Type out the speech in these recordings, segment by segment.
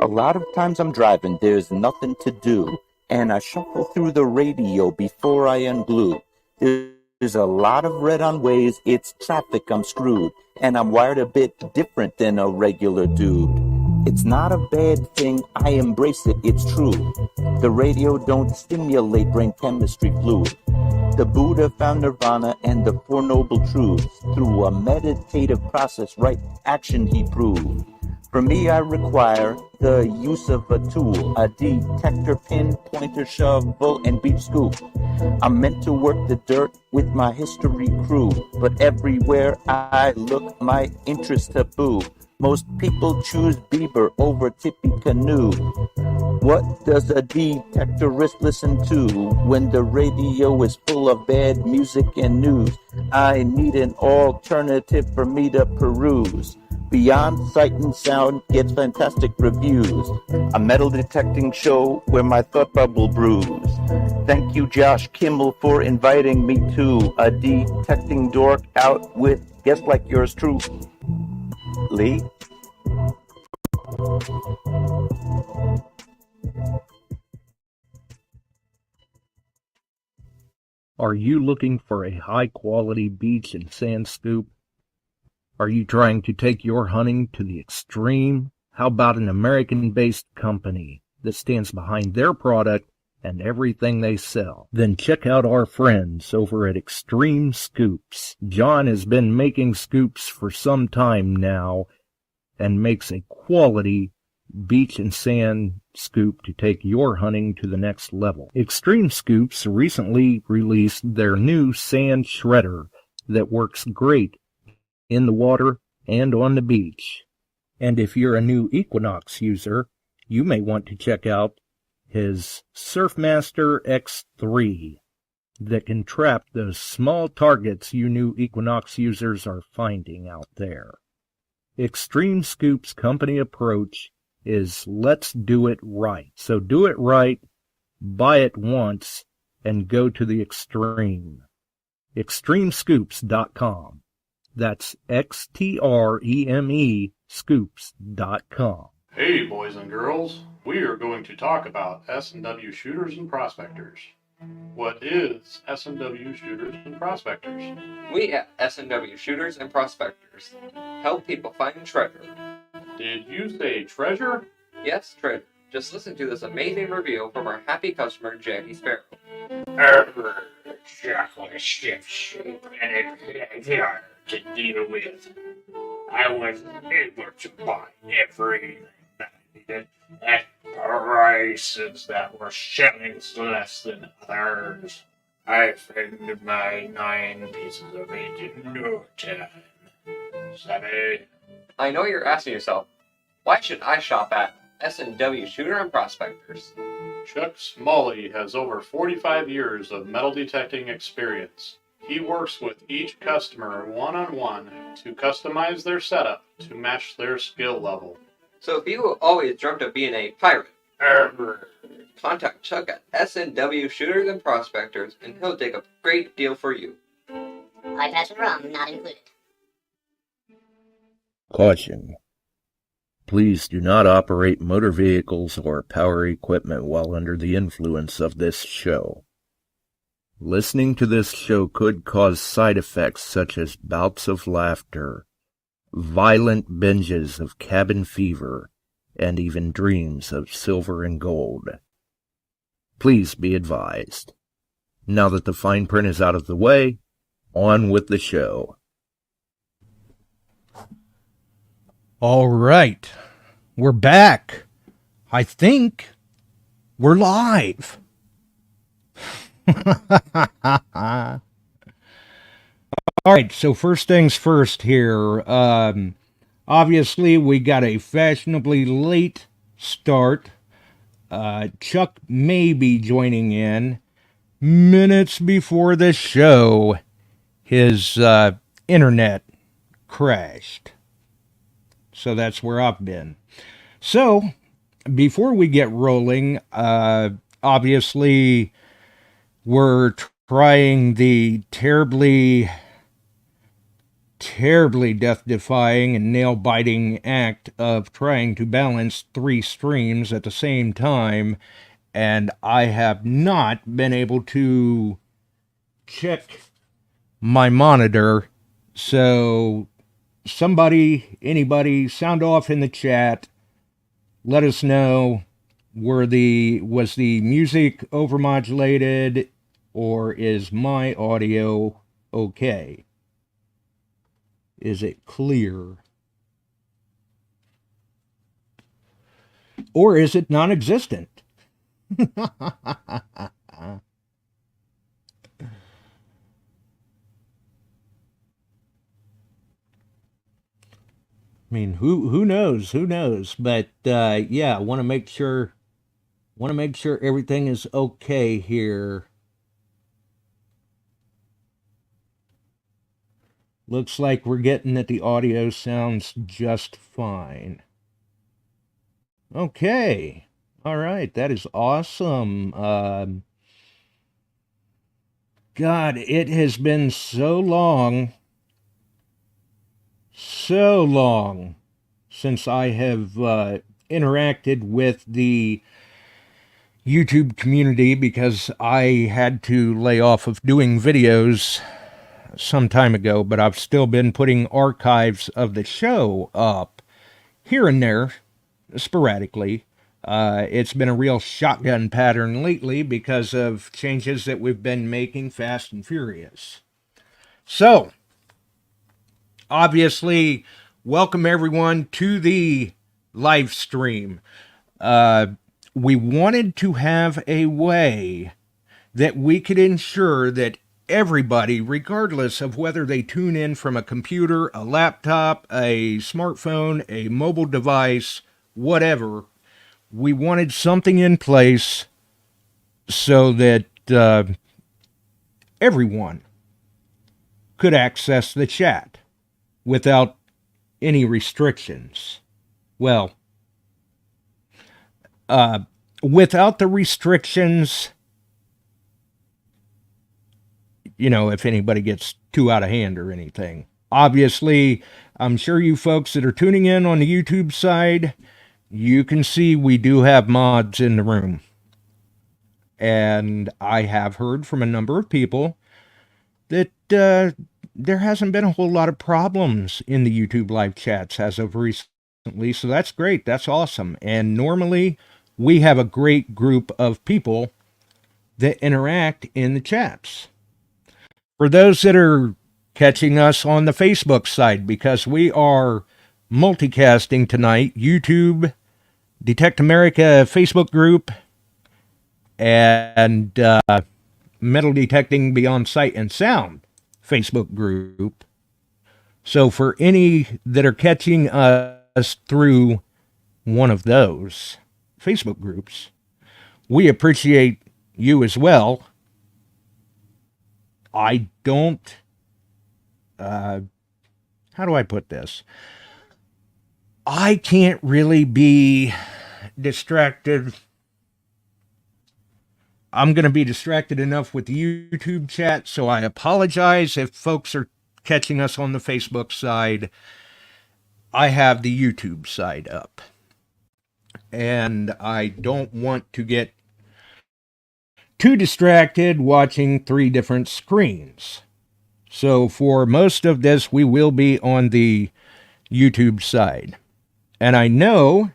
lot of times I'm driving, there's nothing to do, and I shuffle through the radio before I unglue. There's a lot of red on ways, it's traffic, I'm screwed, and I'm wired a bit different than a regular dude. It's not a bad thing, I embrace it, it's true. The radio don't stimulate brain chemistry fluid. The Buddha found nirvana and the Four Noble Truths. Through a meditative process, right action he proved. For me, I require the use of a tool, a detector, pin, pointer, shovel, and beach scoop. I'm meant to work the dirt with my history crew, but everywhere I look, my interest taboo. Most people choose Bieber over Tippy Canoe. What does a detectorist listen to when the radio is full of bad music and news? I need an alternative for me to peruse. Beyond Sight and Sound gets fantastic reviews. A metal detecting show where my thought bubble brews. Thank you, Josh Kimmel, for inviting me to a detecting dork out with guests like yours truly. Are you looking for a high-quality beach and sand scoop? Are you trying to take your hunting to the extreme? How about an American-based company that stands behind their product and everything they sell? Then check out our friends over at XTREME Scoops. John has been making scoops for some time now and makes a quality beach and sand scoop to take your hunting to the next level. XTREME Scoops recently released their new sand shredder that works great in the water and on the beach. And if you're a new Equinox user, you may want to check out his Surfmaster X3 that can trap those small targets you new Equinox users are finding out there. XTREME Scoop's company approach is let's do it right. So do it right, buy it once, and go to the extreme. XTREMEScoops.com. That's XTREME scoops.com. Hey boys and girls, we are going to talk about S&W shooters and prospectors. What is S&W shooters and prospectors? We at S&W Shooters and Prospectors help people find treasure. Did you say treasure? Yes, treasure. Just listen to this amazing review from our happy customer, Jackie Sparrow. Chocolate ship shape and it's hard to deal with. I was able to buy everything that I needed at prices that were shillings less than others. I found my 9 pieces of it in no time. Savvy? I know you're asking yourself, why should I shop at S&W Shooter and Prospectors? Chuck Smalley has over 45 years of metal detecting experience. He works with each customer one-on-one to customize their setup to match their skill level. So if you always dreamt of being a pirate, contact Chuck at S&W Shooters and Prospectors and he'll take a great deal for you. High passion rum not included. Caution. Please do not operate motor vehicles or power equipment while under the influence of this show. Listening to this show could cause side effects such as bouts of laughter, violent binges of cabin fever, and even dreams of silver and gold. Please be advised. Now that the fine print is out of the way, on with the show. All right, we're back. I think we're live. All right, so first things first here. Obviously, we got a fashionably late start. Chuck may be joining in minutes before the show. His internet crashed. So that's where I've been. So, before we get rolling, obviously, we're trying the terribly terribly death-defying and nail-biting act of trying to balance 3 streams at the same time, and I have not been able to check my monitor. So somebody, anybody, sound off in the chat. Let us know, was the music overmodulated, or is my audio okay? Is it clear? Or is it non-existent? I mean, who knows? Who knows? But yeah, want to make sure everything is okay here. Looks like we're getting that the audio sounds just fine. Okay. All right, that is awesome. God, it has been so long since I have interacted with the YouTube community, because I had to lay off of doing videos some time ago, but I've still been putting archives of the show up here and there, sporadically. It's been a real shotgun pattern lately because of changes that we've been making fast and furious. So, obviously, welcome everyone to the live stream. We wanted to have a way that we could ensure that everybody, regardless of whether they tune in from a computer, a laptop, a smartphone, a mobile device, whatever, we wanted something in place so that everyone could access the chat without any restrictions. Well, without the restrictions, you know, if anybody gets too out of hand or anything. Obviously, I'm sure you folks that are tuning in on the YouTube side, you can see we do have mods in the room. And I have heard from a number of people that there hasn't been a whole lot of problems in the YouTube live chats as of recently. So that's great. That's awesome. And normally we have a great group of people that interact in the chats. For those that are catching us on the Facebook side, because we are multicasting tonight, YouTube, Detect America Facebook group, and Metal Detecting Beyond Sight and Sound Facebook group. So for any that are catching us through one of those Facebook groups, we appreciate you as well. I don't, how do I put this? I can't really be distracted. I'm going to be distracted enough with the YouTube chat, so I apologize if folks are catching us on the Facebook side. I have the YouTube side up, and I don't want to get too distracted watching 3 different screens. So for most of this, we will be on the YouTube side. And I know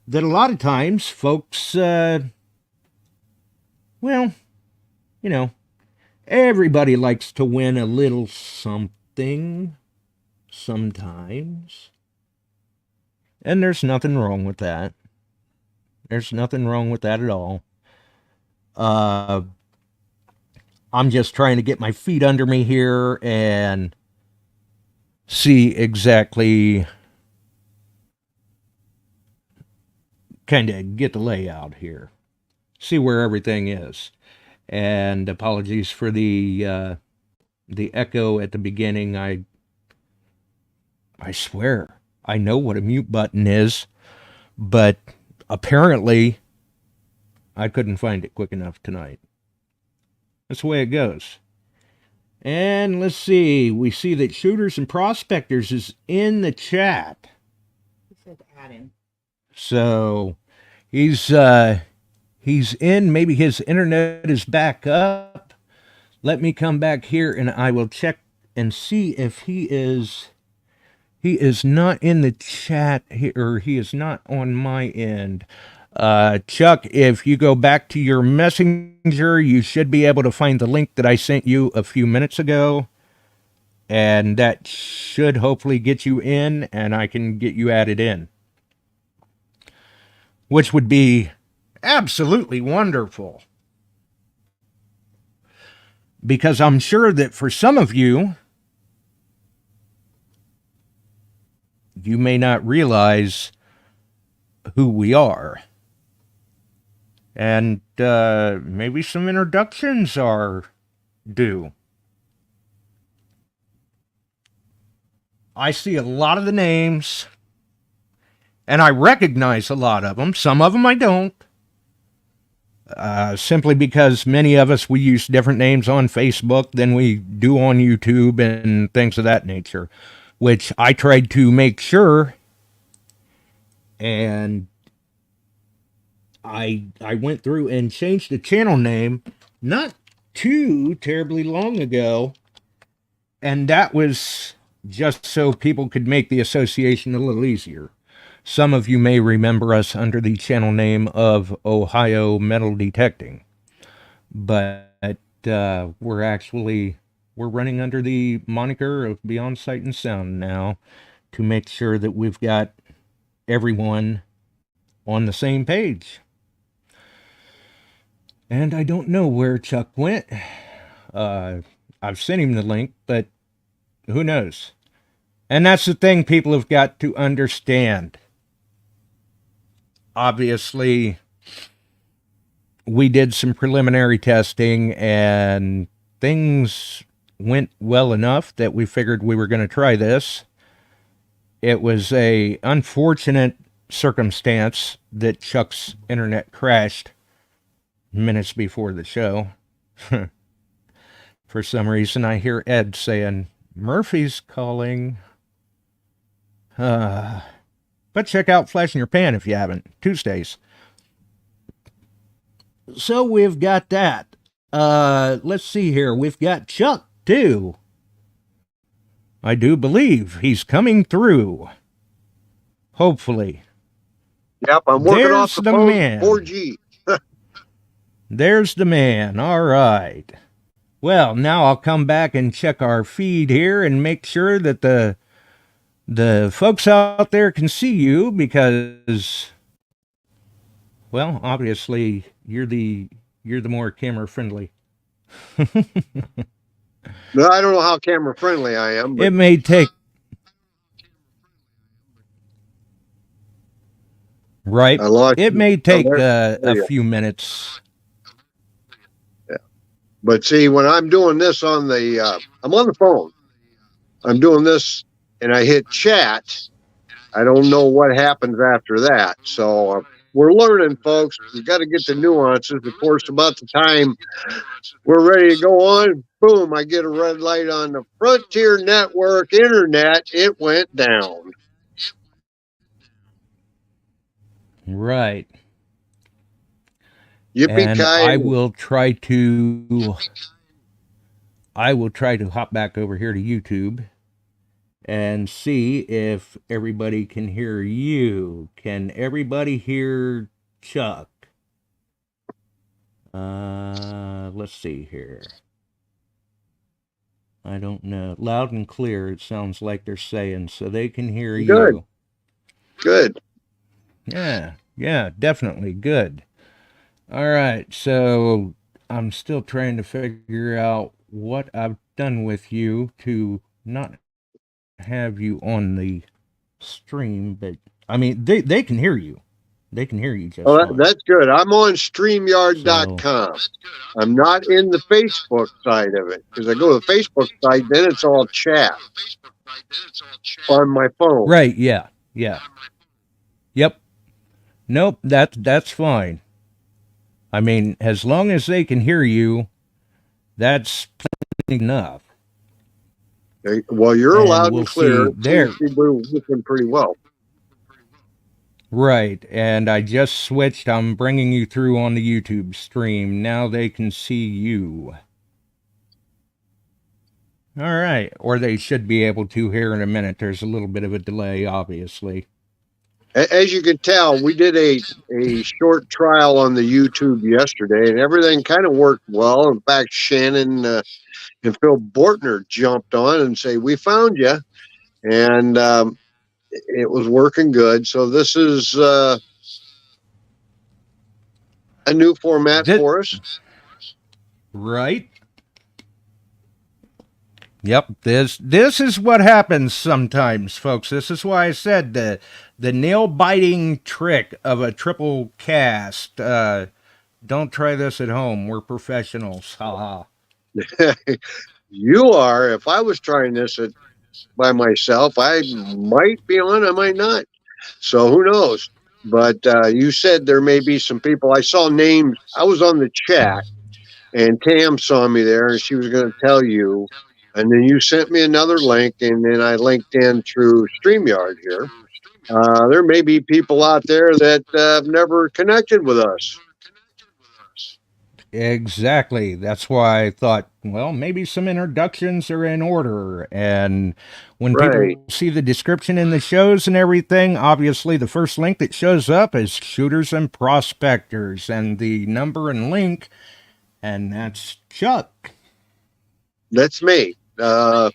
that a lot of times folks, well, you know, everybody likes to win a little something sometimes. And there's nothing wrong with that. There's nothing wrong with that at all. I'm just trying to get my feet under me here and see exactly, kind of get the layout here. See where everything is. And apologies for the echo at the beginning. I swear, I know what a mute button is, but apparently I couldn't find it quick enough tonight. That's the way it goes. And let's see. We see that Shooters and Prospectors is in the chat. He said add him. So he's in. Maybe his internet is back up. Let me come back here and I will check and see if he is not in the chat here, or he is not on my end. Chuck, if you go back to your messenger, you should be able to find the link that I sent you a few minutes ago. And that should hopefully get you in, and I can get you added in. Which would be absolutely wonderful. Because I'm sure that for some of you, you may not realize who we are. And maybe some introductions are due. I see a lot of the names, and I recognize a lot of them. Some of them I don't. Simply because many of us, we use different names on Facebook than we do on YouTube and things of that nature, which I tried to make sure. And I went through and changed the channel name not too terribly long ago. And that was just so people could make the association a little easier. Some of you may remember us under the channel name of Ohio Metal Detecting. But we're running under the moniker of Beyond Sight and Sound now to make sure that we've got everyone on the same page. And I don't know where Chuck went. I've sent him the link, but who knows? And that's the thing people have got to understand. Obviously, we did some preliminary testing and things went well enough that we figured we were going to try this. It was a unfortunate circumstance that Chuck's internet crashed minutes before the show. For some reason, I hear Ed saying, Murphy's calling. But check out Flash in Your Pan if you haven't. Tuesdays. So we've got that. Let's see here. We've got Chuck, too. I do believe he's coming through. Hopefully. Yep, I'm working There's off the the phone man. 4G. There's the man. All right. Well, now I'll come back and check our feed here and make sure that the folks out there can see you because, well, obviously you're the more camera friendly. No, I don't know how camera friendly I am. But It may take right. I lost It may take there a you few minutes. Yeah. But see, when I'm doing this on the, I'm on the phone. I'm doing this and I hit chat. I don't know what happens after that. So we're learning, folks. We've got to get the nuances. Of course, about the time we're ready to go on, boom, I get a red light on the Frontier Network Internet. It went down. Right. Yippee And I will try to hop back over here to YouTube and see if everybody can hear you. Can everybody hear Chuck? Let's see here. I don't know. Loud and clear, it sounds like they're saying, so they can hear Good. you. Good. Yeah, definitely good. All right, so I'm still trying to figure out what I've done with you to not have you on the stream, but I mean, they can hear you. They can hear you just fine. That's good. I'm on StreamYard.com. I'm not in the Facebook side of it because I go to the Facebook side, then it's all chat on my phone. Right, yeah. Yep. Nope, that's fine. I mean, as long as they can hear you, that's plenty enough. Well, you're And loud we'll and clear. see It there. seems to be working pretty well. Right, and I just switched. I'm bringing you through on the YouTube stream. Now they can see you. All right, or they should be able to here in a minute. There's a little bit of a delay, obviously. As you can tell, we did a short trial on the YouTube yesterday, and everything kind of worked well. In fact, Shannon and Phil Bortner jumped on and say, "We found you," and it was working good. So this is a new format for us. Right? Yep, this is what happens sometimes, folks. This is why I said the nail-biting trick of a triple cast. Don't try this at home. We're professionals. Ha ha. You are. If I was trying this by myself, I might be on, I might not. So who knows? But you said there may be some people. I saw names. I was on the chat, and Tam saw me there, and she was going to tell you. And then you sent me another link, and then I linked in through StreamYard here. There may be people out there that have never connected with us. Exactly. That's why I thought, well, maybe some introductions are in order. And when Right. people see the description in the shows and everything, obviously the first link that shows up is Shooters and Prospectors and the number and link, and that's Chuck. That's me. For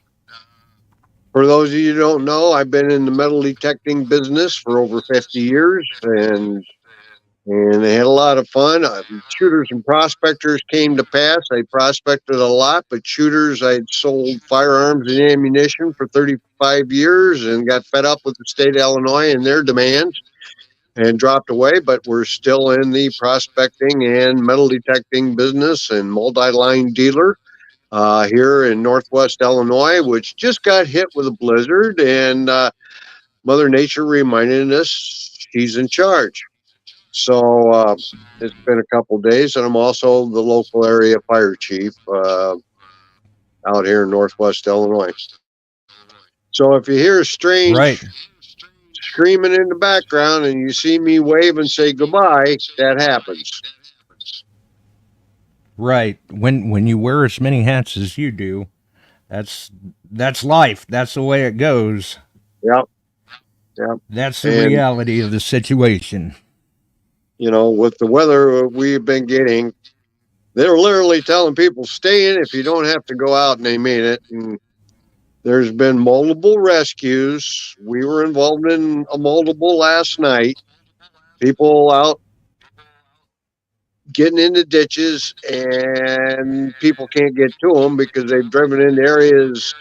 those of you who don't know, I've been in the metal detecting business for over 50 years, and they had a lot of fun. Shooters and prospectors came to pass. I prospected a lot, but shooters, I'd sold firearms and ammunition for 35 years and got fed up with the state of Illinois and their demands and dropped away. But we're still in the prospecting and metal detecting business and multi-line dealer here in Northwest Illinois, which just got hit with a blizzard, and Mother Nature reminded us she's in charge. So it's been a couple of days, and I'm also the local area fire chief out here in Northwest Illinois. So if you hear a strange screaming in the background and you see me wave and say goodbye, that happens. Right. When you wear as many hats as you do, that's life. That's the way it goes. Yep. That's the reality of the situation. You know, with the weather we've been getting, they're literally telling people stay in if you don't have to go out, and they mean it. And there's been multiple rescues. We were involved in a multiple last night. People out getting into ditches, and people can't get to them because they've driven into areas.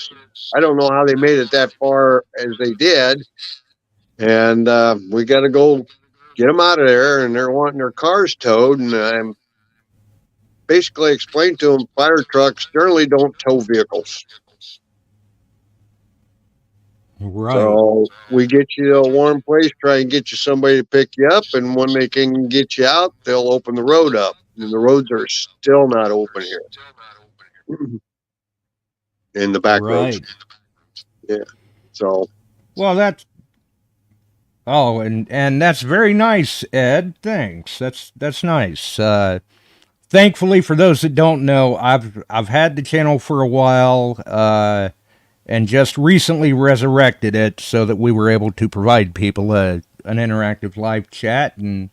I don't know how they made it that far as they did. And we got to go get them out of there, and they're wanting their cars towed. And I'm basically explained to them, fire trucks generally don't tow vehicles. Right. So we get you to a warm place, try and get you somebody to pick you up, and when they can get you out, they'll open the road up. And the roads are still not open here. In the back roads. Yeah. So. Well, that's. Oh, and that's very nice, Ed. Thanks. That's nice. Thankfully, for those that don't know, I've had the channel for a while, and just recently resurrected it so that we were able to provide people an interactive live chat and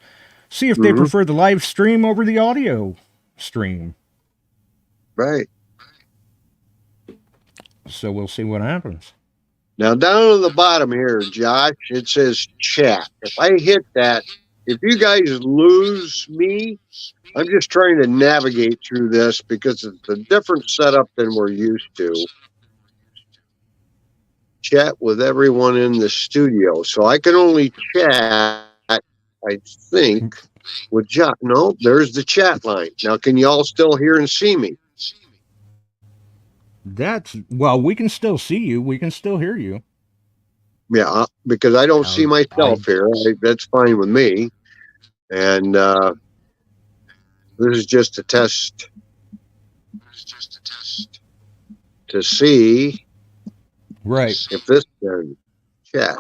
see if they prefer the live stream over the audio stream. Right. So we'll see what happens. Now, down at the bottom here, Josh, it says chat. If I hit that, if you guys lose me, I'm just trying to navigate through this because it's a different setup than we're used to. Chat with everyone in the studio. So I can only chat, I think, with Josh. No, there's the chat line. Now, can you all still hear and see me? Well, we can still see you. We can still hear you. Yeah, because I don't see myself here. That's fine with me. And this is just a test to see Right. If this chat.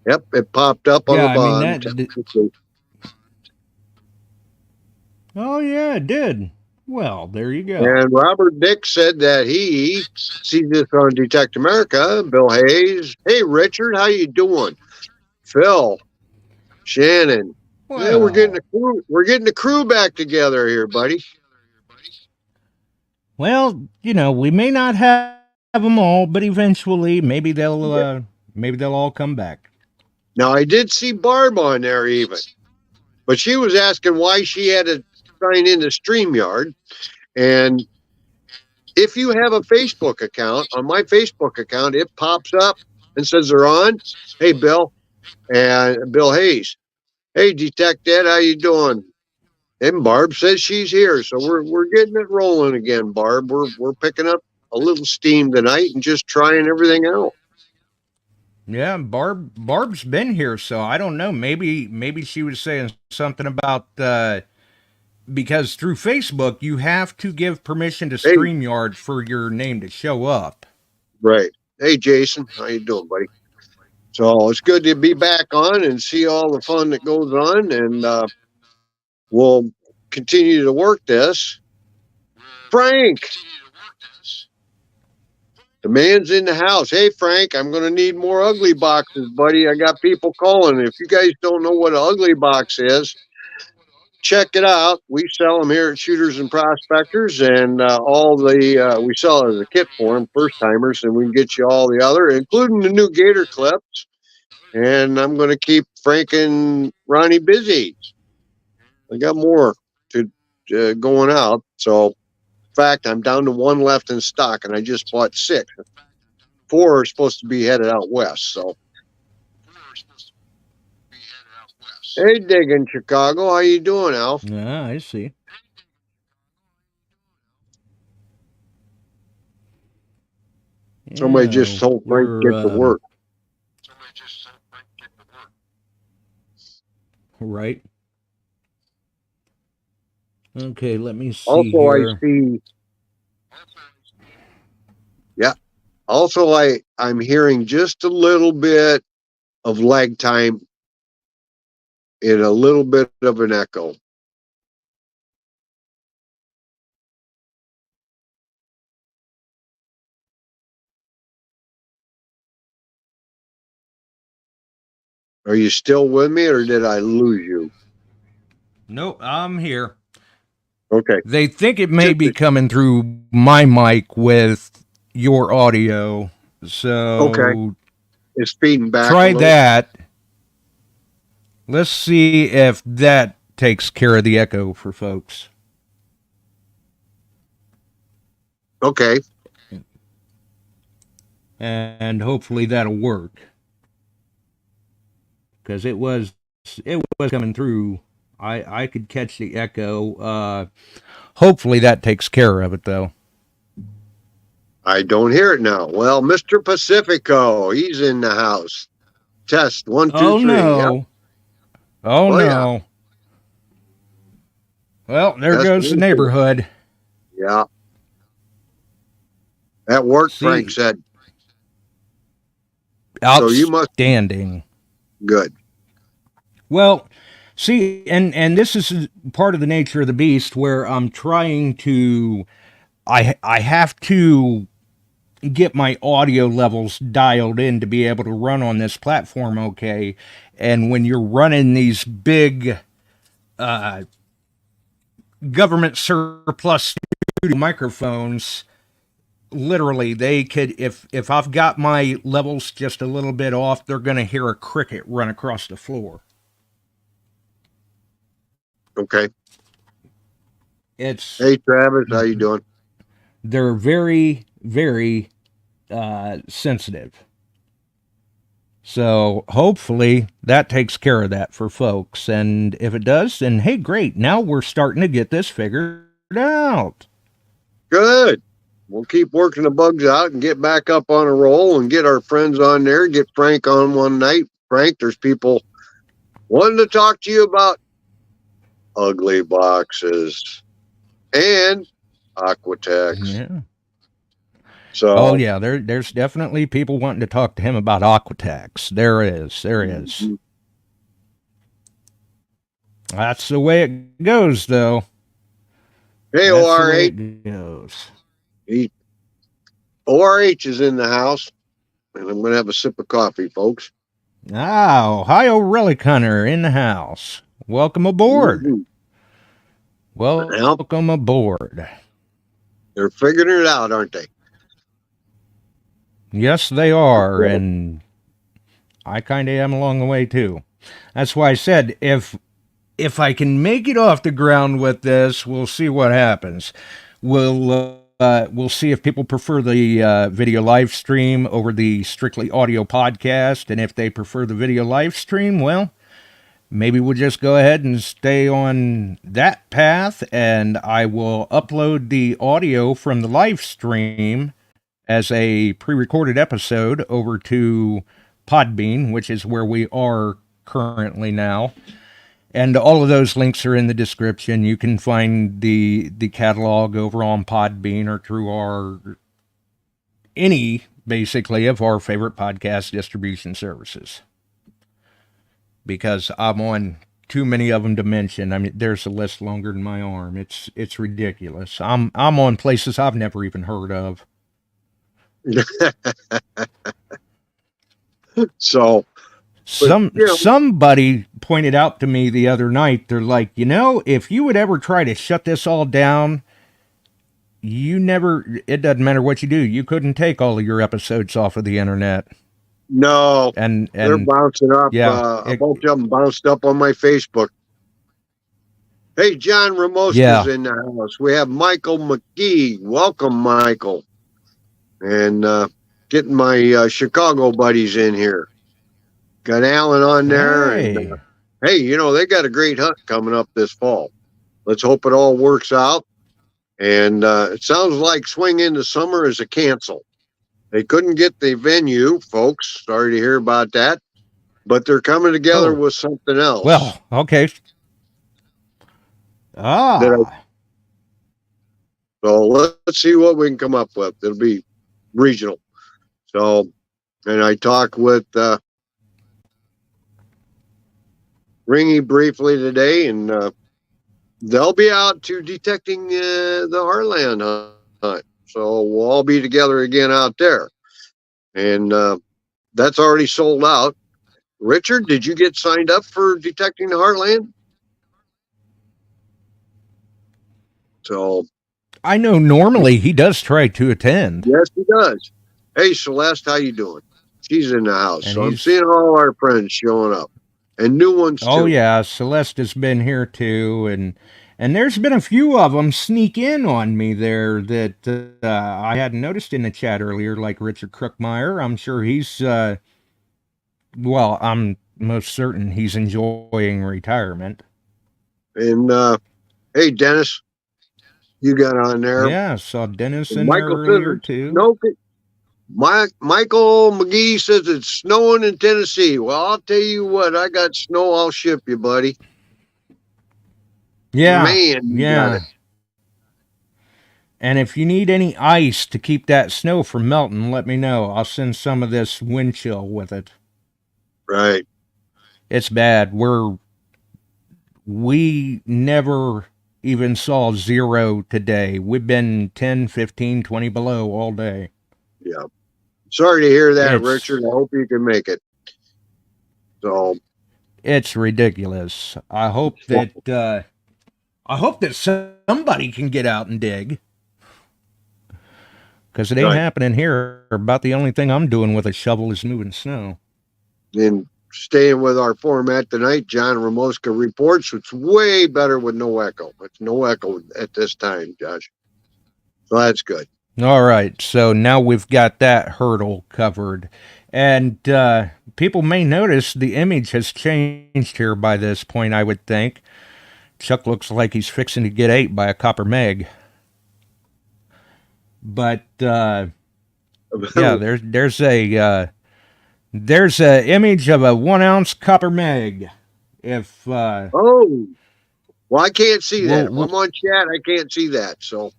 Yep, it popped up on Yeah, the I mean bottom. that. Oh yeah, it did. Well, there you go. And Robert Dick said that he sees this on Detect America. Bill Hayes. Hey, Richard, how you doing? Phil, Shannon. Yeah, we're getting Well, the crew. We're getting the crew back together here, buddy. well, we may not have them all, but eventually, maybe they'll all come back. Now, I did see Barb on there even, but she was asking why she had to sign into StreamYard. And if you have a Facebook account, on my Facebook account, it pops up and says they're on. Hey, Bill and Bill Hayes. Hey, Detect Ed, how you doing? And Barb says she's here, so we're getting it rolling again, Barb. We're picking up a little steam tonight and just trying everything out. Yeah, Barb's been here, so I don't know. Maybe she was saying something about because through Facebook you have to give permission to Hey, StreamYard for your name to show up. right. Hey, Jason, how you doing, buddy? So it's good to be back on and see all the fun that goes on, and we'll continue to work this. Frank, the man's in the house. Hey, Frank, I'm going to need more ugly boxes, buddy. I got people calling. If you guys don't know what an ugly box is, check it out. We sell them here at Shooters and Prospectors, and we sell it as a kit for them, first timers, and we can get you all the other, including the new Gator clips. And I'm going to keep Frank and Ronnie busy. I got more to going out. So, in fact, I'm down to one left in stock, and I just bought 6. 4 are supposed to be headed out west. So, hey, Dig in Chicago, how you doing, Al? Yeah, I see. Somebody just told Frank get to work. Right. Okay, let me see Also, here. I see. Yeah. Also, I'm hearing just a little bit of lag time and a little bit of an echo. Are you still with me, or did I lose you? Nope, I'm here. Okay. They think it may be coming through my mic with your audio, so okay, it's feeding back. Try that. Let's see if that takes care of the echo for folks. Okay. And hopefully that'll work. Because it was coming through. I could catch the echo. Hopefully that takes care of it, though. I don't hear it now. Well, Mr. Pacifico, he's in the house. Test 1, 2, 3. Oh no! Yep. Oh no! Yeah. Well, there goes the neighborhood. Yeah. That worked, Frank said. Outstanding. So you must. Good. Well, see, and this is part of the nature of the beast where I'm trying to, I have to get my audio levels dialed in to be able to run on this platform okay. And when you're running these big government surplus microphones, literally they could, if I've got my levels just a little bit off, they're going to hear a cricket run across the floor. Okay. It's hey Travis, how you doing? They're very, very sensitive. So hopefully that takes care of that for folks. And if it does, then hey, great. Now we're starting to get this figured out. Good. We'll keep working the bugs out and get back up on a roll and get our friends on there. Get Frank on one night. Frank, there's people wanting to talk to you about ugly boxes and Aquatex. Yeah. So, Oh yeah, there's definitely people wanting to talk to him about Aquatax. There is. That's the way it goes, though. hey, That's the way ORH. it goes. ORH is in the house, and I'm going to have a sip of coffee, folks. Ah, Ohio Relic Hunter in the house. Welcome aboard. Mhm. Welcome aboard. They're figuring it out, aren't they? Yes, they are, Okay. and I kind of am along the way too. That's why I said if I can make it off the ground with this, we'll see what happens. We'll see if people prefer the video live stream over the strictly audio podcast, and if they prefer the video live stream, well, maybe we'll just go ahead and stay on that path, and I will upload the audio from the live stream as a pre-recorded episode over to PodBean, which is where we are currently now. And all of those links are in the description. You can find the catalog over on PodBean or through any basically of our favorite podcast distribution services. Because I'm on too many of them to mention. I mean, there's a list longer than my arm. It's ridiculous. I'm on places I've never even heard of. So, somebody pointed out to me the other night, they're like, if you would ever try to shut this all down, it doesn't matter what you do, you couldn't take all of your episodes off of the internet. No, and they're bouncing up. Yeah, a bunch of them bounced up on my Facebook. Hey, John Ramoska's in the house. We have Michael McGee. Welcome, Michael. And getting my Chicago buddies in here. Got Alan on there. Hey. And hey, they got a great hunt coming up this fall. Let's hope it all works out. And it sounds like Swing Into Summer is a cancel. They couldn't get the venue, folks. Sorry to hear about that. But they're coming together with something else. Well, okay. So let's see what we can come up with. It'll be regional. So, and I talked with Ringy briefly today, and they'll be out to detecting the Heartland hunt. So we'll all be together again out there. And that's already sold out. Richard, did you get signed up for detecting the Heartland? So I know normally he does try to attend. Yes, he does. Hey, Celeste, how you doing? She's in the house. And so I'm seeing all our friends showing up. And new ones too. Oh yeah, Celeste has been here too, and there's been a few of them sneak in on me there that I hadn't noticed in the chat earlier, like Richard Crookmeyer. I'm sure he's, I'm most certain he's enjoying retirement. And hey, Dennis, you got on there. Yeah, saw Dennis and in Michael there earlier says, too. No, Michael McGee says it's snowing in Tennessee. Well, I'll tell you what, I got snow. I'll ship you, buddy. Yeah, man, yeah. And if you need any ice to keep that snow from melting, let me know. I'll send some of this wind chill with it. Right. It's bad. We never even saw 0 today. We've been 10, 15, 20 below all day. Yeah. Sorry to hear that, Richard. I hope you can make it. So it's ridiculous. I hope that somebody can get out and dig. Because it ain't happening here. About the only thing I'm doing with a shovel is moving snow. And staying with our format tonight, John Ramoska reports. It's way better with no echo. It's no echo at this time, Josh. So that's good. All right. So now we've got that hurdle covered. And people may notice the image has changed here by this point, I would think. Chuck looks like he's fixing to get ate by a copper meg. But yeah, there's a image of a 1 ounce copper meg. If well, I can't see that. If I'm on chat, I can't see that. So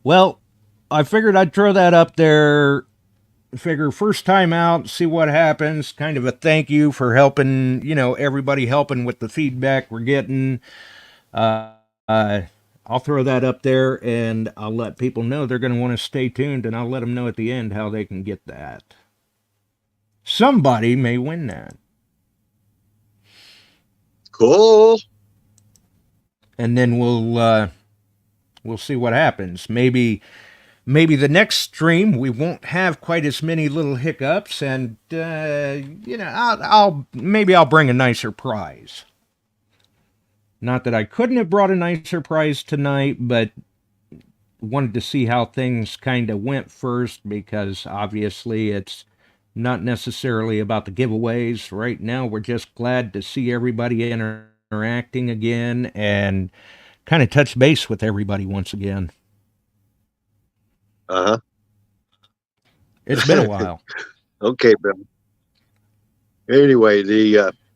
Well, I figured I'd throw that up there. Figure first time out, see what happens. Kind of a thank you for helping, everybody helping with the feedback we're getting. Uh, uh, I'll throw that up there, and I'll let people know they're going to want to stay tuned, and I'll let them know at the end how they can get that. Somebody may win that. Cool. And then we'll see what happens. Maybe the next stream we won't have quite as many little hiccups, and I'll bring a nicer prize. Not that I couldn't have brought a nicer prize tonight, but wanted to see how things kind of went first, because obviously it's not necessarily about the giveaways. Right now we're just glad to see everybody interacting again and kind of touch base with everybody once again. Uh-huh. It's been a while. Okay, Bill. Anyway,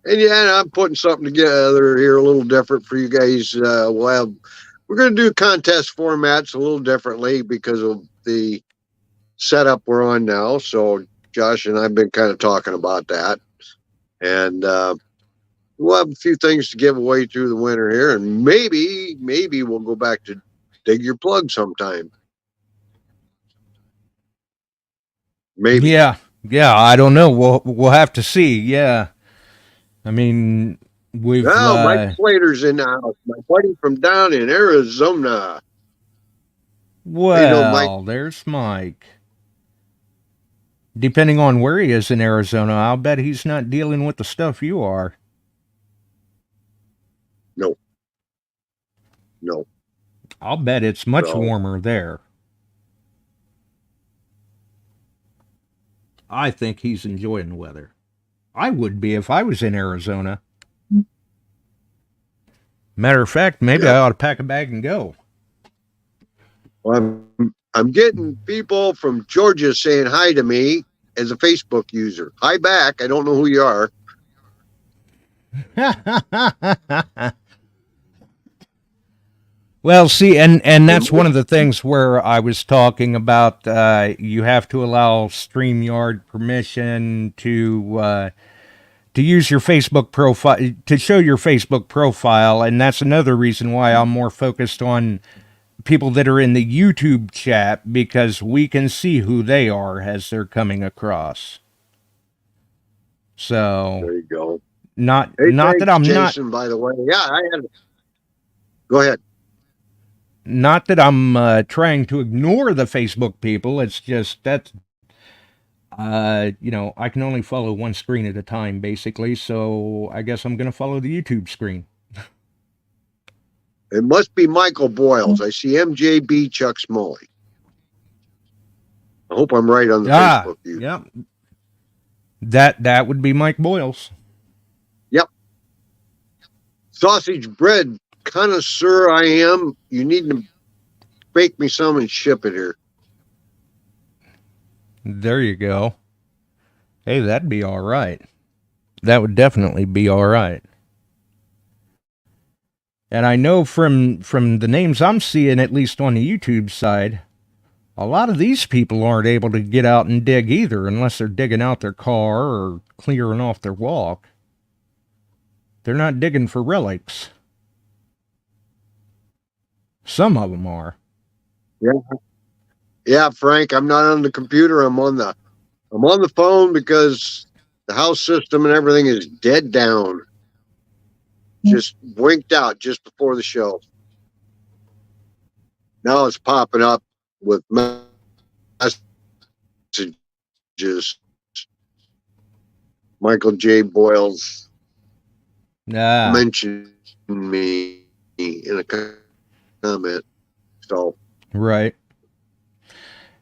and I'm putting something together here a little different for you guys. We're going to do contest formats a little differently because of the setup we're on now. So Josh and I've been kind of talking about that, and we'll have a few things to give away through the winter here, and maybe we'll go back to dig your plug sometime. Maybe. Yeah. I don't know. We'll have to see. Yeah. I mean, we've. Mike Slater's in the house. My buddy from down in Arizona. Well, Mike. There's Mike. Depending on where he is in Arizona, I'll bet he's not dealing with the stuff you are. No. I'll bet it's much warmer there. I think he's enjoying the weather. I would be if I was in Arizona. Matter of fact, maybe I ought to pack a bag and go. Well, I'm getting people from Georgia saying hi to me as a Facebook user. Hi back. I don't know who you are. Well, see, and that's one of the things where I was talking about. You have to allow StreamYard permission to use your Facebook profile, to show your Facebook profile, and that's another reason why I'm more focused on people that are in the YouTube chat, because we can see who they are as they're coming across. So there you go. Not that I'm Jason, by the way. Yeah, I had. Go ahead. Not that I'm trying to ignore the Facebook people. It's just that, I can only follow one screen at a time, basically. So I guess I'm going to follow the YouTube screen. It must be Michael Boyles. I see MJB Chuck Smalley. I hope I'm right on the Facebook view. Yep. That would be Mike Boyles. Yep. Sausage bread connoisseur I am. You need to bake me some and ship it here. There you go. Hey, that'd be all right. That would definitely be all right. And I know from the names I'm seeing, at least on the YouTube side, a lot of these people aren't able to get out and dig either, unless they're digging out their car or clearing off their walk. They're not digging for relics. Some of them are. Yeah, Frank, I'm not on the computer. I'm on the phone because the house system and everything is dead down. Just winked out just before the show. Now it's popping up with messages. Michael J. Boyles mentioned me in a comment. So right.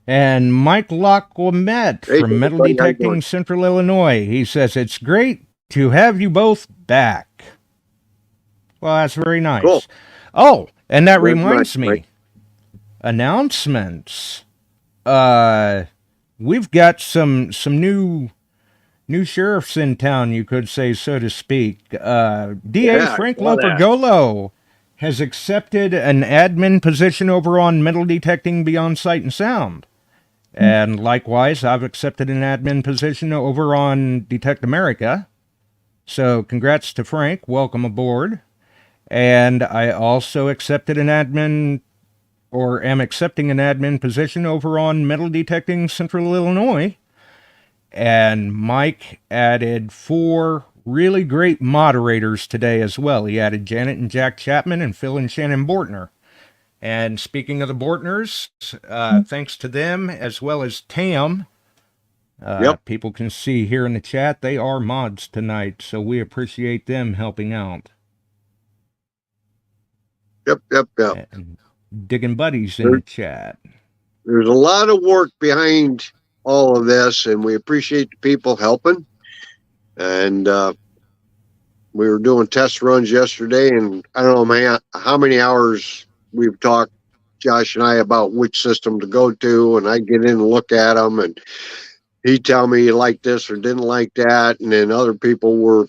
And Mike Lacquamet from Metal Detecting Central Illinois. He says, it's great to have you both back. Well, that's very nice. Cool. Oh, and that reminds me. Announcements. We've got some new sheriffs in town, you could say, so to speak. DA Frank Lopergolo has accepted an admin position over on metal detecting beyond sight and sound. And likewise, I've accepted an admin position over on Detect America. So congrats to Frank. Welcome aboard. And I also accepted an admin, or am accepting an admin position over on metal detecting Central Illinois. And Mike added 4 really great moderators today as well. He added Janet and Jack Chapman and Phil and Shannon Bortner. And speaking of the Bortners, thanks to them as well as Tam, people can see here in the chat, they are mods tonight, so we appreciate them helping out. Yep. And digging buddies in the chat. There's a lot of work behind all of this, and we appreciate the people helping. And we were doing test runs yesterday, and I don't know, man, how many hours we've talked, Josh and I, about which system to go to, and I get in and look at them, and he tell me he liked this or didn't like that, and then other people were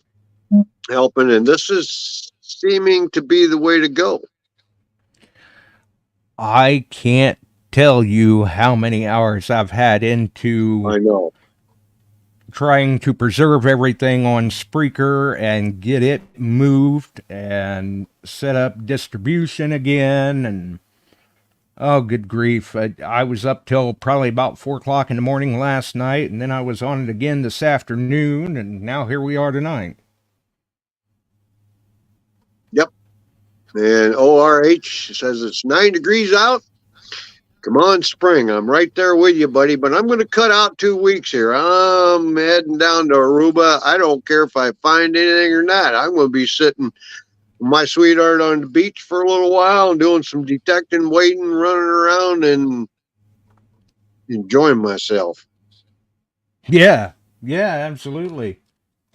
helping, and this is seeming to be the way to go. I can't tell you how many hours I've had into I know trying to preserve everything on Spreaker and get it moved and set up distribution again. And oh, good grief. I was up till probably about 4 o'clock in the morning last night, and then I was on it again this afternoon, and now here we are tonight. Yep. And ORH says it's 9 degrees out. Come on, spring. I'm right there with you, buddy. But I'm going to cut out 2 weeks here. I'm heading down to Aruba. I don't care if I find anything or not. I'm going to be sitting with my sweetheart on the beach for a little while and doing some detecting, waiting, running around, and enjoying myself. Yeah, absolutely.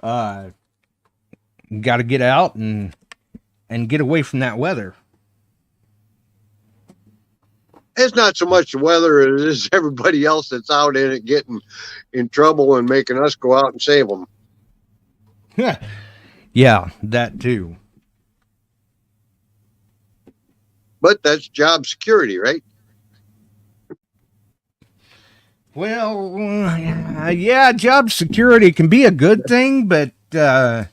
Got to get out and get away from that weather. It's not so much the weather as it is everybody else that's out in it getting in trouble and making us go out and save them. Yeah, that too. But that's job security, right? Well, yeah, job security can be a good thing, but not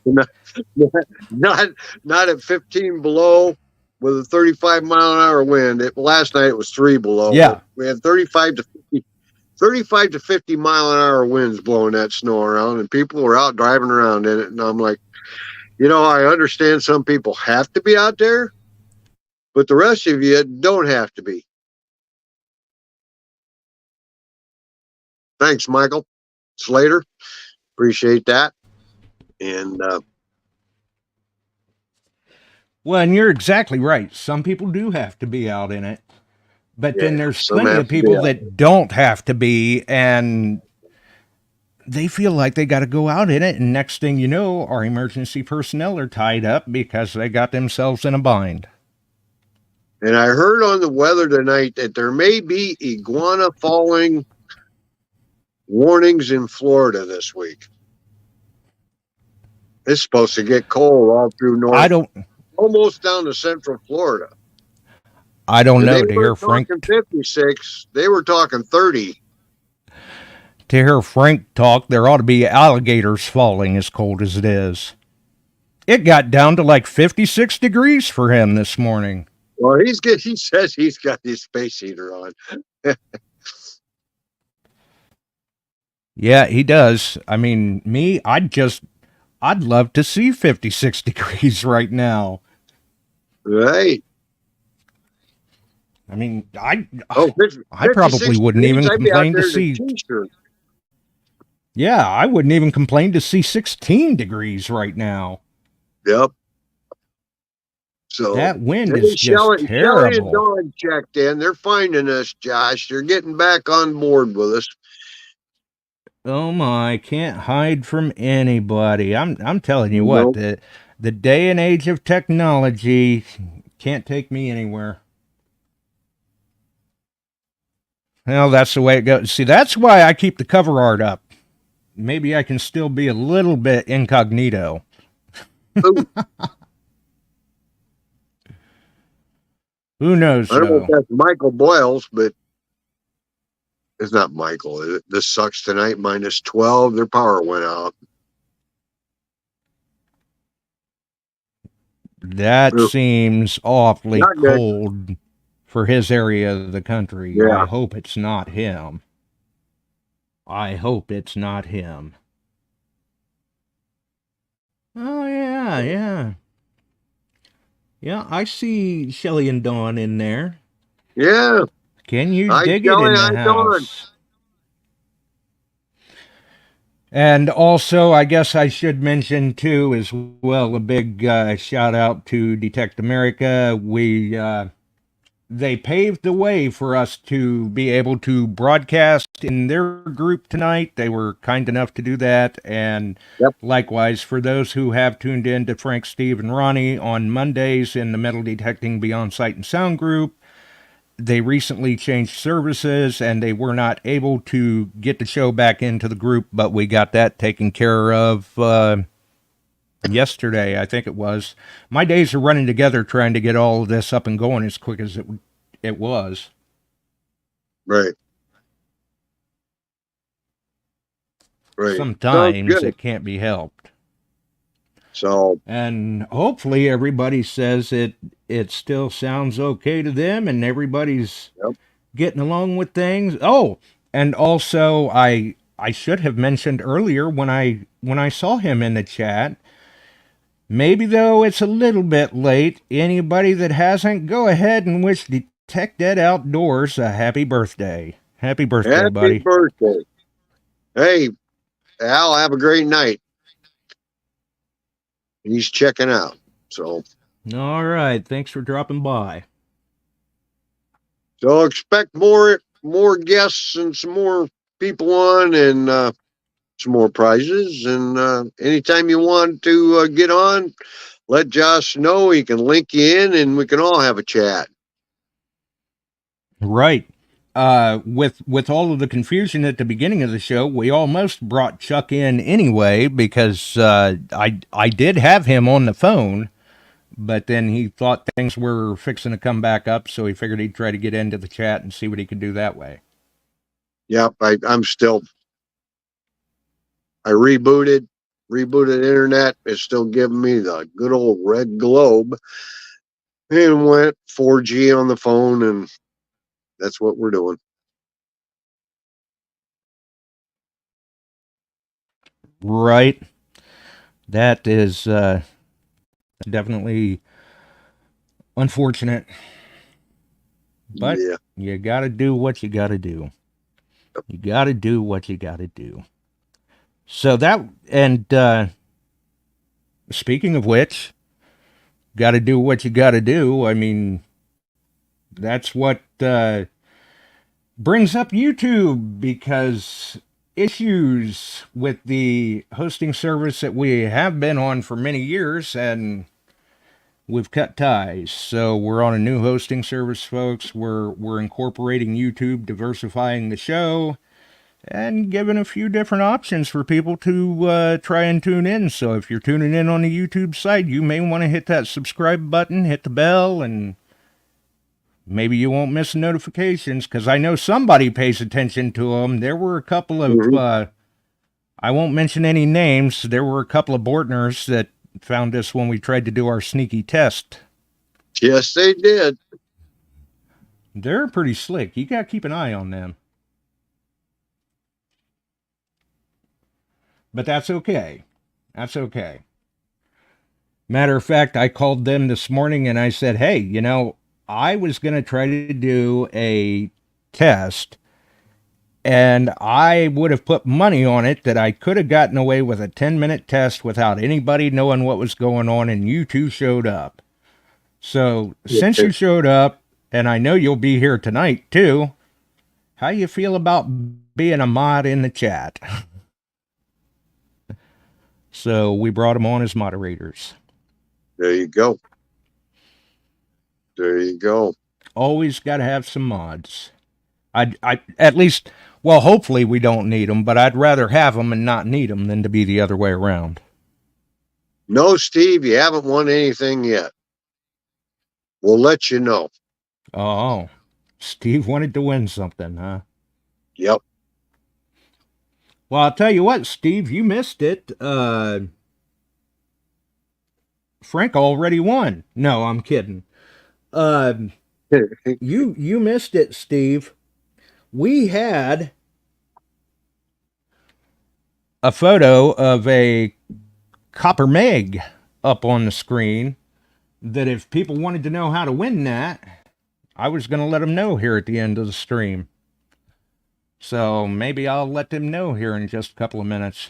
at 15 below with a 35 mile an hour wind. Last night it was 3 below. Yeah, we had 35 to 50 mile an hour winds blowing that snow around, and people were out driving around in it. And I'm like, I understand some people have to be out there, but the rest of you don't have to be. Thanks, Michael Slater. Appreciate that. And well, and you're exactly right. Some people do have to be out in it, but then there's plenty of people that don't have to be, and they feel like they got to go out in it. And next thing you know, our emergency personnel are tied up because they got themselves in a bind. And I heard on the weather tonight that there may be iguana falling warnings in Florida this week. It's supposed to get cold all through north. Almost down to central Florida. I don't know. To hear Frank 56, they were talking 30. To hear Frank talk, there ought to be alligators falling as cold as it is. It got down to like 56 degrees for him this morning. Well, he says he's got his space heater on. Yeah, he does. I mean, me, I'd love to see 56 degrees right now. Right. I mean, I probably wouldn't even complain to see. Yeah, I wouldn't even complain to see 16 degrees right now. Yep. So that wind is just terrible. Shelley and Dawn checked in. They're finding us, Josh. They're getting back on board with us. Oh my, can't hide from anybody. I'm telling you what, the day and age of technology can't take me anywhere. Well, that's the way it goes. See, that's why I keep the cover art up. Maybe I can still be a little bit incognito. Who knows, I don't know if though? that's Michael Boyles, but it's not Michael. This sucks tonight, minus 12. Their power went out. That Oof, seems awfully not good. cold for his area of the country. Yeah. I hope it's not him. I hope it's not him. Oh, yeah, yeah. Yeah, I see Shelly and Dawn in there. Yeah. Can you Hi, dig it Kelly. in How the you doing? house? And also, I guess I should mention, too, as well, a big shout out to Detect America. They paved the way for us to be able to broadcast in their group tonight. They were kind enough to do that. And Yep. likewise, for those who have tuned in to Frank, Steve, and Ronnie on Mondays in the Metal Detecting Beyond Sight and Sound group, they recently changed services and they were not able to get the show back into the group, but we got that taken care of yesterday, I think it was. My days are running together trying to get all of this up and going as quick as it was. Right. Right. Sometimes it can't be helped. So, and hopefully everybody says it still sounds okay to them and everybody's getting along with things. Oh, and also I should have mentioned earlier when I saw him in the chat. Maybe though it's a little bit late. Anybody that hasn't, go ahead and wish Detect Dead Outdoors a happy birthday. Happy birthday, buddy. Happy birthday. Hey, Al, have a great night. He's checking out. So, all right. Thanks for dropping by. So expect more guests and some more people on and some more prizes. And anytime you want to get on, let Josh know. He can link you in and we can all have a chat. Right. With all of the confusion at the beginning of the show, we almost brought Chuck in anyway because I did have him on the phone, but then he thought things were fixing to come back up, so he figured he'd try to get into the chat and see what he could do that way. Yep, I rebooted internet. It's still giving me the good old red globe and went 4G on the phone, and that's what we're doing. Right. That is definitely unfortunate. But yeah, you got to do what you got to do. You got to do what you got to do. So that, and speaking of which, got to do what you got to do. I mean, that's what brings up YouTube, because issues with the hosting service that we have been on for many years, and we've cut ties. So we're on a new hosting service, folks. We're incorporating YouTube, diversifying the show, and giving a few different options for people to try and tune in. So if you're tuning in on the YouTube side, you may want to hit that subscribe button, hit the bell, and maybe you won't miss notifications, because I know somebody pays attention to them. There were a couple of, I won't mention any names, there were a couple of Bortners that found us when we tried to do our sneaky test. Yes, they did. They're pretty slick. You got to keep an eye on them. But that's okay. That's okay. Matter of fact, I called them this morning and I said, hey, you know, I was going to try to do a test, and I would have put money on it that I could have gotten away with a 10-minute test without anybody knowing what was going on, and you two showed up. So since you showed up, and I know you'll be here tonight too, how you feel about being a mod in the chat? So we brought them on as moderators. There you go. There you go. Always got to have some mods. I at least, well, hopefully we don't need them, but I'd rather have them and not need them than to be the other way around. No, Steve, you haven't won anything yet. We'll let you know. Oh, Steve wanted to win something, huh? Yep. Well, I'll tell you what, Steve, you missed it. Frank already won. No, I'm kidding. You missed it, Steve. We had a photo of a copper meg up on the screen that if people wanted to know how to win that, I was going to let them know here at the end of the stream. So maybe I'll let them know here in just a couple of minutes.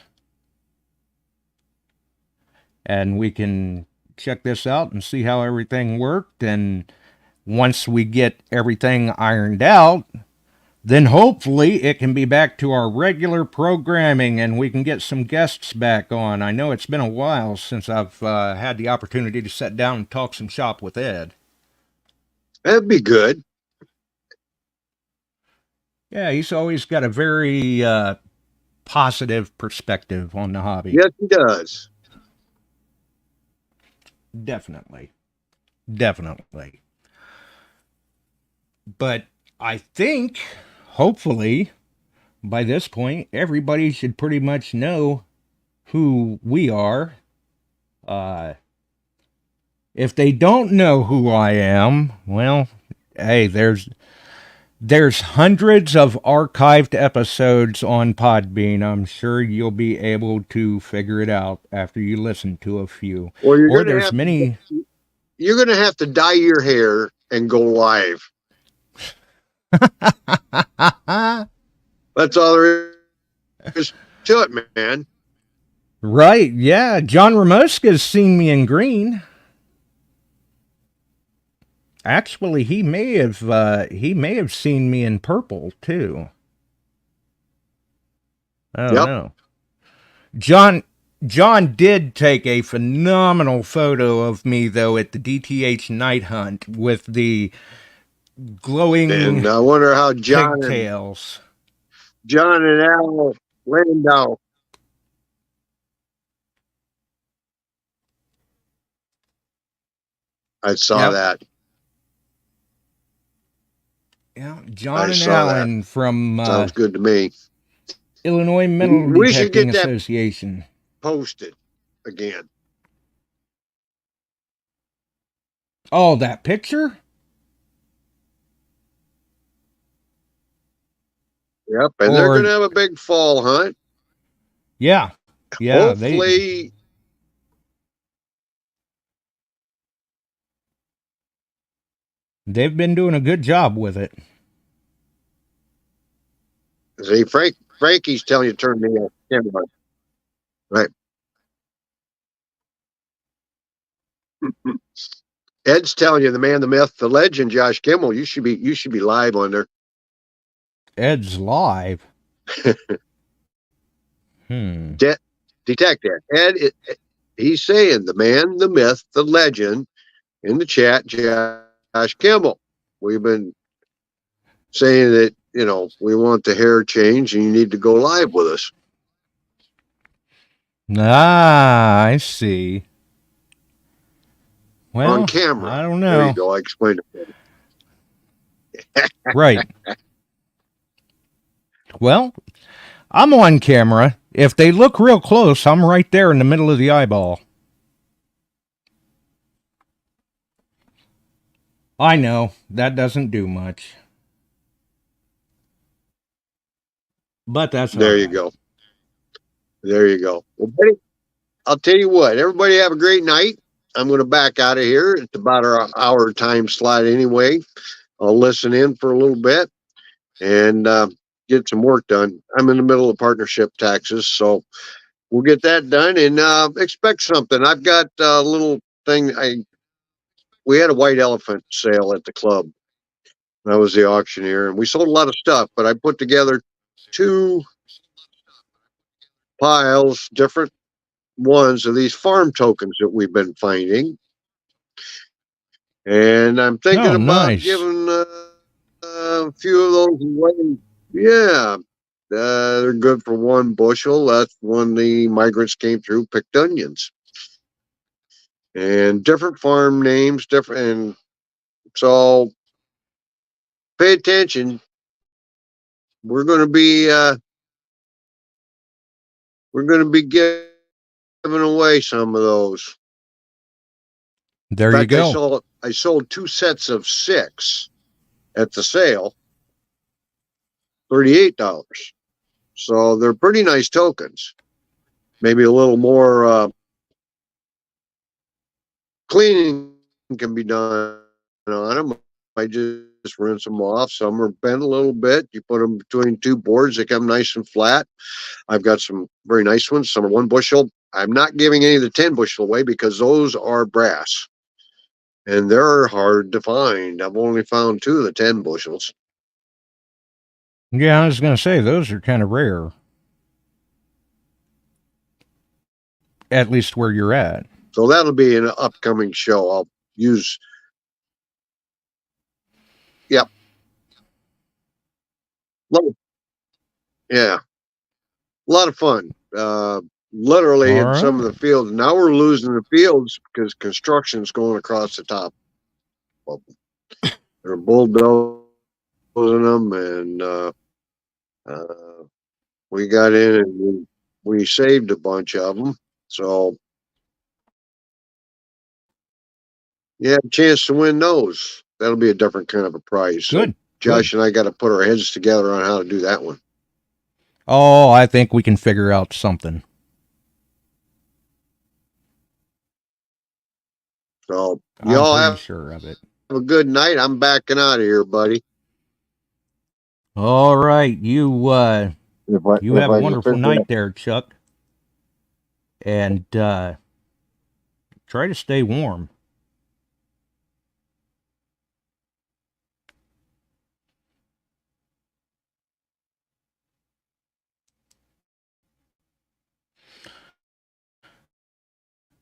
And we can check this out and see how everything worked. And once we get everything ironed out, then hopefully it can be back to our regular programming and we can get some guests back on. I know it's been a while since I've had the opportunity to sit down and talk some shop with Ed. That'd be good. Yeah, he's always got a very positive perspective on the hobby. Yes, he does. Definitely. Definitely. But I think, hopefully, by this point, everybody should pretty much know who we are. If they don't know who I am, well, hey, there's hundreds of archived episodes on PodBean. I'm sure you'll be able to figure it out after you listen to a few. Well, or there's many. You're going to have to dye your hair and go live. That's all there is to it, man. Right, yeah. John Ramoska's seen me in green. Actually, he may have seen me in purple too. Oh no. John did take a phenomenal photo of me though at the DTH night hunt with the glowing and I wonder how John pigtails. John and Al Landau. I saw that. Yeah, John and Alan from sounds good to me. Illinois Metal Detecting Association. Posted again. Oh, that picture? Yep, and they're going to have a big fall hunt. Yeah, yeah. Hopefully, they've been doing a good job with it. See, Frankie's telling you to turn the camera on. Right. Ed's telling you, the man, the myth, the legend, Josh Kimmel. You should be live on there. Ed's live. Detect that. Ed, he's saying the man, the myth, the legend in the chat, Josh Kimmel. We've been saying that, we want the hair change and you need to go live with us. Ah, I see. Well, on camera. I don't know. There you go. I explained it. Right. Well, I'm on camera. If they look real close, I'm right there in the middle of the eyeball. I know, that doesn't do much. But that's there you go. There you go. Well, buddy, I'll tell you what, everybody have a great night. I'm going to back out of here. It's about our hour time slot anyway. I'll listen in for a little bit and get some work done. I'm in the middle of partnership taxes, so we'll get that done and expect something. I've got a little thing. We had a white elephant sale at the club. I was the auctioneer, and we sold a lot of stuff, but I put together 2 piles, different ones of these farm tokens that we've been finding. And I'm thinking about giving a few of those away. Yeah, they're good for 1 bushel. That's when the migrants came through, picked onions. And different farm names, different. And so pay attention. We're going to be giving away some of those. There In you fact, go. I sold 2 sets of 6 at the sale, $38. So they're pretty nice tokens. Maybe a little more cleaning can be done on them. I just rinse them off. Some are bent a little bit. You put them between 2 boards, they come nice and flat. I've got some very nice ones. Some are 1 bushel. I'm not giving any of the 10 bushel away because those are brass and they're hard to find. I've only found 2 of the 10 bushels. Yeah, I was going to say, those are kind of rare. At least where you're at. So that'll be an upcoming show. I'll use. Yep. Yeah. A lot of fun. Literally All in some of right. the fields. Now we're losing the fields because construction's going across the top of them. They're bulldozing them, and we got in and we saved a bunch of them. So you have a chance to win those. That'll be a different kind of a prize. Good. So Josh and I got to put our heads together on how to do that one. Oh, I think we can figure out something. So I'm y'all pretty have sure of it. a good night. I'm backing out of here, buddy. All right. You have If a I can wonderful figure night it. there, Chuck. And try to stay warm.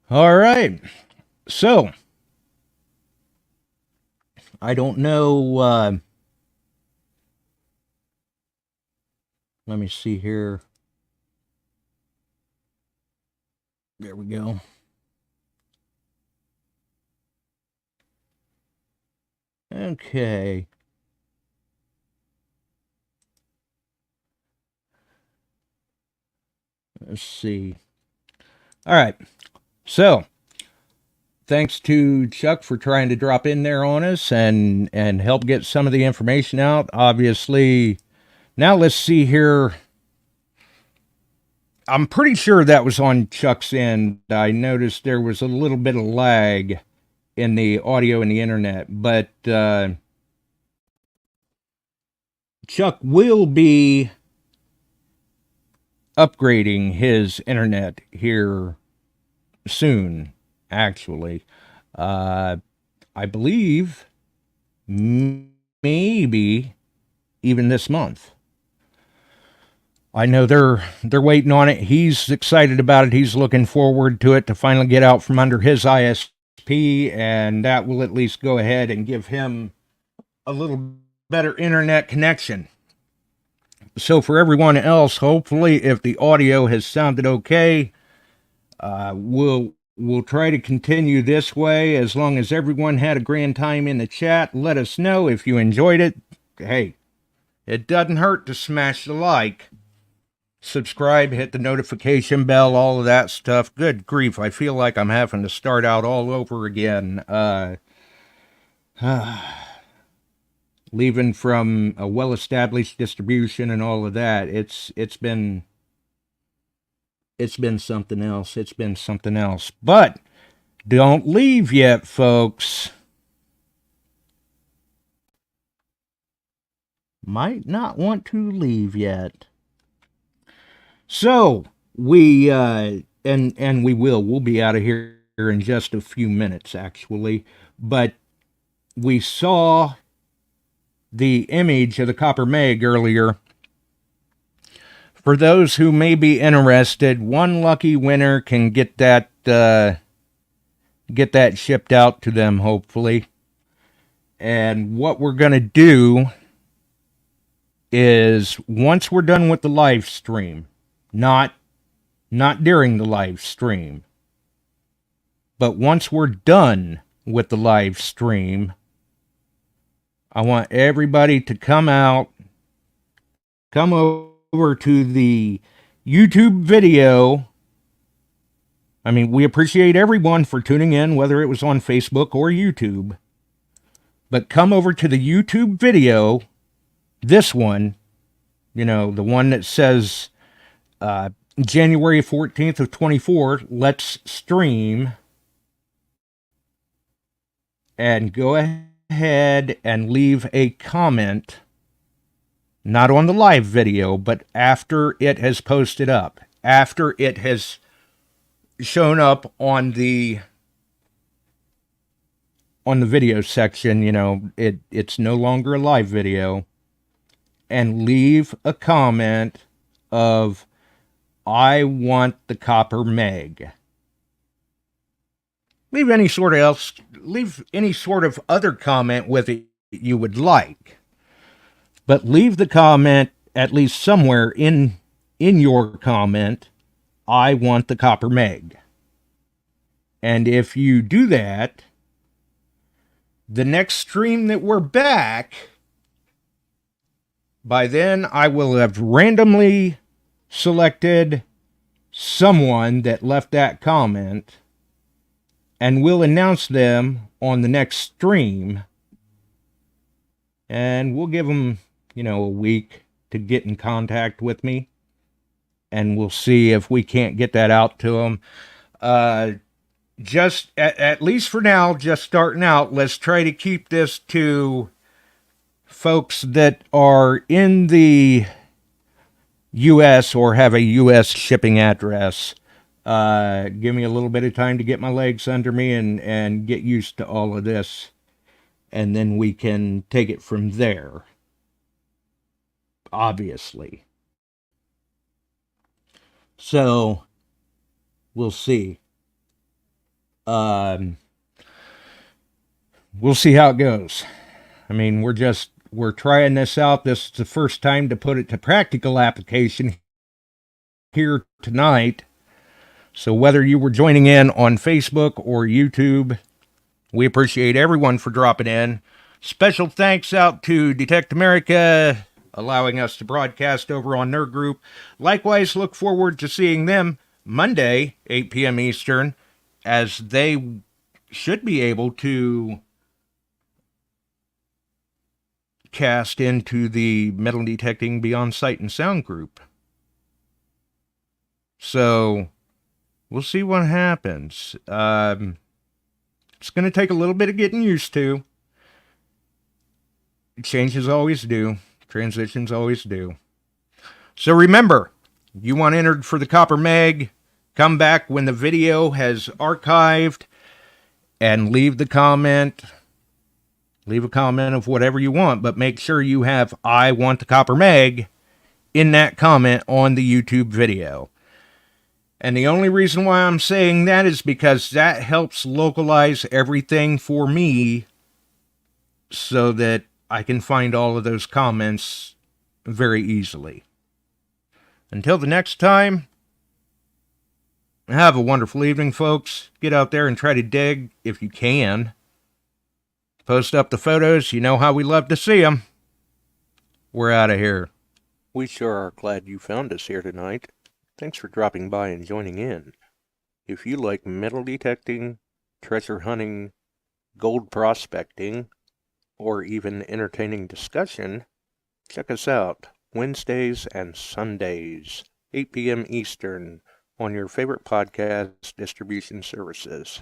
All right. So, I don't know. Let me see here. There we go. Okay. Let's see. All right. So, thanks to Chuck for trying to drop in there on us and help get some of the information out. Obviously, now let's see here. I'm pretty sure that was on Chuck's end. I noticed there was a little bit of lag in the audio and the internet, but Chuck will be upgrading his internet here soon, actually. I believe maybe even this month. I know they're waiting on it. He's excited about it. He's looking forward to it to finally get out from under his ISP, and that will at least go ahead and give him a little better internet connection. So for everyone else, hopefully, if the audio has sounded okay, we'll try to continue this way as long as everyone had a grand time in the chat. Let us know if you enjoyed it. Hey, it doesn't hurt to smash the like. Subscribe, hit the notification bell, all of that stuff. Good grief, I feel like I'm having to start out all over again. Leaving from a well-established distribution and all of that, it's been something else. It's been something else. But don't leave yet, folks. Might not want to leave yet. So, we, and we will. We'll be out of here in just a few minutes, actually. But we saw the image of the Copper Meg earlier. For those who may be interested, one lucky winner can get that shipped out to them, hopefully. And what we're going to do is, once we're done with the live stream, not during the live stream, but once we're done with the live stream, I want everybody to come over to the YouTube video. I mean, we appreciate everyone for tuning in, whether it was on Facebook or YouTube. But come over to the YouTube video, this one, the one that says January 14th of 24, let's stream. And go ahead and leave a comment, not on the live video, but after it has posted up, after it has shown up on the video section. It's no longer a live video, and leave a comment of, I want the copper meg. Leave any sort of other comment with it you would like, but leave the comment at least somewhere in your comment, I want the copper meg. And if you do that, the next stream that we're back, by then I will have randomly selected someone that left that comment, and we'll announce them on the next stream. And we'll give them, a week to get in contact with me. And we'll see if we can't get that out to them. Just, at least for now, just starting out, let's try to keep this to folks that are in the U.S. or have a U.S. shipping address. Give me a little bit of time to get my legs under me and get used to all of this. And then we can take it from there. Obviously. So, we'll see. We'll see how it goes. I mean, we're trying this out. This is the first time to put it to practical application here tonight. So whether you were joining in on Facebook or YouTube, we appreciate everyone for dropping in. Special thanks out to Detect America, allowing us to broadcast over on their group. Likewise, look forward to seeing them Monday, 8 p.m. Eastern, as they should be able to cast into the Metal Detecting Beyond Sight and Sound group. So we'll see what happens. It's going to take a little bit of getting used to. Changes always do. Transitions always do. So remember, you want entered for the Copper Meg, come back when the video has archived and leave the comment. Leave a comment of whatever you want, but make sure you have I want the Copper Meg in that comment on the YouTube video. And the only reason why I'm saying that is because that helps localize everything for me so that I can find all of those comments very easily. Until the next time, have a wonderful evening, folks. Get out there and try to dig if you can. Post up the photos. You know how we love to see them. We're out of here. We sure are glad you found us here tonight. Thanks for dropping by and joining in. If you like metal detecting, treasure hunting, gold prospecting, or even entertaining discussion, check us out Wednesdays and Sundays, 8 p.m. Eastern, on your favorite podcast distribution services.